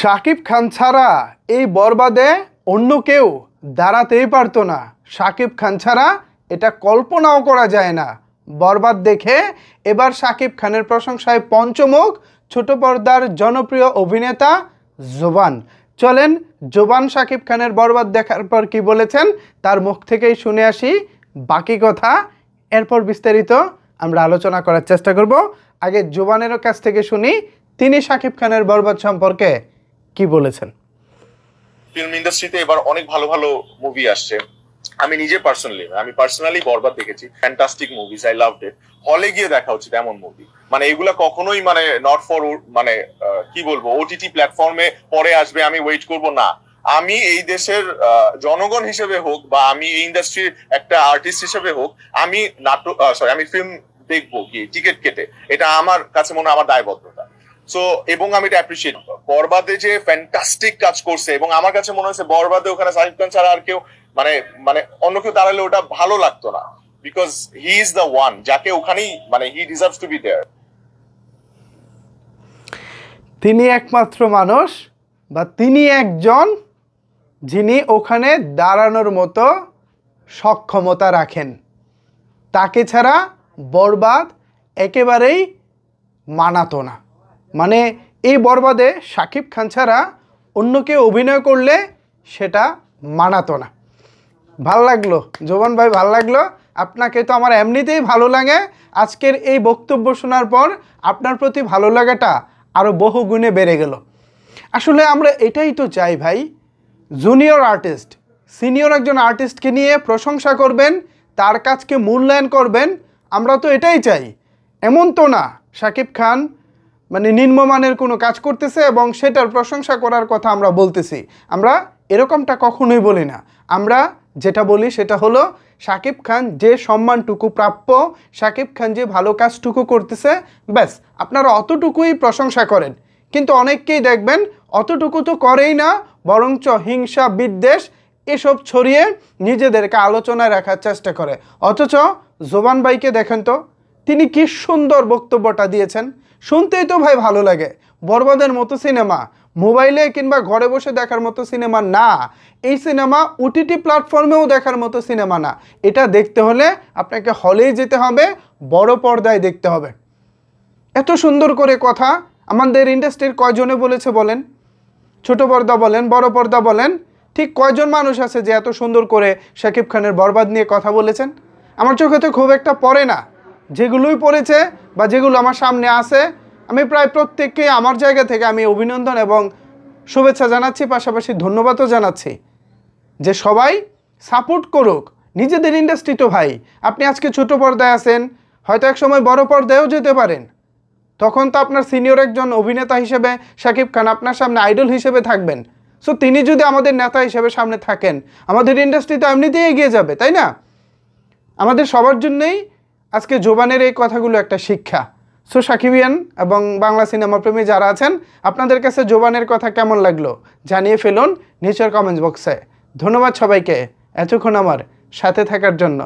শাকিব খান ছাড়া এই বরবাদে অন্য কেউ দাঁড়াতেই পারতো না। শাকিব খান ছাড়া এটা কল্পনাও করা যায় না। বরবাদ দেখে এবার শাকিব খানের প্রশংসায় পঞ্চমুখ ছোট পর্দার জনপ্রিয় অভিনেতা জোবান। চলেন জোবান শাকিব খানের বরবাদ দেখার পর কি বলেছেন তার মুখ থেকেই শুনে আসি বাকি কথা, এরপর বিস্তারিত আমরা আলোচনা করার চেষ্টা করব। আগে জোবানেরও কাছ থেকে শুনি তিনি শাকিব খানের বরবাদ সম্পর্কে কি বলেছেন। ফিল্ম ইন্ডাস্ট্রিতে এবার অনেক ভালো ভালো মুভি আসছে। আমি নিজে পার্সোনালি বরবাদ দেখেছি। Fantastic movies, I loved it. হলে গিয়ে দেখা উচিত এমন মুভি। মানে এগুলা কখনোই নট ফর কি বলবো ওটিটি প্ল্যাটফর্মে পরে আসবে আমি ওয়েট করব না। আমি এই দেশের জনগণ হিসেবে হোক বা আমি এই ইন্ডাস্ট্রির একটা আর্টিস্ট হিসেবে হোক, আমি আমি ফিল্ম দেখবো কি টিকিট কেটে, এটা আমার কাছে মনে হয় আমার দায়বদ্ধতা। সো এবং আমি এটা অ্যাপ্রিসিয়েট করব। বরবাদে যে ফ্যান্টাস্টিক কাজ করছে এবং আমার কাছে মনে হচ্ছে বরবাদে ওখানে শাকিব খান ছাড়া আর কেউ অন্য কেউ দাঁড়ালে ওটা ভালো লাগতো না, because he is the one যাকে ওখানেই he deserves to be there. তিনি একমাত্র মানুষ বা তিনি একজন যিনি ওখানে দাঁড়ানোর মতো সক্ষমতা রাখেন। তাকে ছাড়া বরবাদ একেবারেই মানাতো না। মানে এই বরবাদে শাকিব খান ছাড়া অন্য কেউ অভিনয় করলে সেটা মানাতো না। ভাল লাগলো জোবান ভাই, ভাল লাগলো। আপনাকে তো আমার এমনিতেই ভালো লাগে, আজকের এই বক্তব্য শোনার পর আপনার প্রতি ভালো লাগাটা আরও বহু গুণে বেড়ে গেল। আসলে আমরা এটাই তো চাই ভাই, জুনিয়র আর্টিস্ট সিনিয়র একজন আর্টিস্টকে নিয়ে প্রশংসা করবেন, তার কাজকে মূল্যায়ন করবেন। আমরা তো এটাই চাই। এমন তো না শাকিব খান নিম্নমানের কোনো কাজ করতেছে এবং সেটার প্রশংসা করার কথা আমরা বলতেছি। আমরা এরকমটা কখনোই বলি না। আমরা যেটা বলি সেটা হলো শাকিব খান যে সম্মানটুকু প্রাপ্য, শাকিব খান যে ভালো কাজটুকু করতেছে, ব্যাস আপনারা অতটুকুই প্রশংসা করেন। কিন্তু অনেককেই দেখবেন অতটুকু তো করেই না, বরঞ্চ হিংসা বিদ্বেষ এসব ছড়িয়ে নিজেদেরকে আলোচনায় রাখার চেষ্টা করে। অথচ জোবান ভাইকে দেখেন তো, তিনি কি সুন্দর বক্তব্যটা দিয়েছেন, শুনতেই তো ভাই ভালো লাগে। বরবাদের মতো সিনেমা মোবাইলে কিংবা ঘরে বসে দেখার মতো সিনেমা না, এই সিনেমা ওটিটি প্ল্যাটফর্মেও দেখার মতো সিনেমা না। এটা দেখতে হলে আপনাকে হলেই যেতে হবে, বড় পর্দায় দেখতে হবে। এত সুন্দর করে কথা আমাদের ইন্ডাস্ট্রির কয়জনে বলেছে বলেন? ছোট পর্দা বলেন, বড় পর্দা বলেন, ঠিক কয়জন মানুষ আছে যে এত সুন্দর করে শাকিব খানের বরবাদ নিয়ে কথা বলেছেন? আমার চোখে তো খুব একটা পড়ে না। যেগুলোই পড়েছে বা যেগুলো আমার সামনে আছে, আমি প্রায় প্রত্যেককে আমার জায়গা থেকে আমি অভিনন্দন এবং শুভেচ্ছা জানাচ্ছি, পাশাপাশি ধন্যবাদও জানাচ্ছি যে সবাই সাপোর্ট করুক নিজেদের ইন্ডাস্ট্রি। তো ভাই আপনি আজকে ছোট পর্দায় আছেন, হয়তো এক সময় বড় পর্দায়ও যেতে পারেন। তখন তো আপনার সিনিয়র একজন অভিনেতা হিসেবে শাকিব খান আপনার সামনে আইডল হিসেবে থাকবেন। সো তিনি যদি আমাদের নেতা হিসেবে সামনে থাকেন, আমাদের ইন্ডাস্ট্রি তো এমনিতেই এগিয়ে যাবে, তাই না? আমাদের সবার জন্যই আজকে জোবানের এই কথাগুলো একটা শিক্ষা। সো সাকিবিয়ান এবং বাংলা সিনেমা প্রেমী যারা আছেন, আপনাদের কাছে জোবানের কথা কেমন লাগলো জানিয়ে ফেলুন নিচের কমেন্টস বক্সে। ধন্যবাদ সবাইকে এতক্ষণ আমার সাথে থাকার জন্য।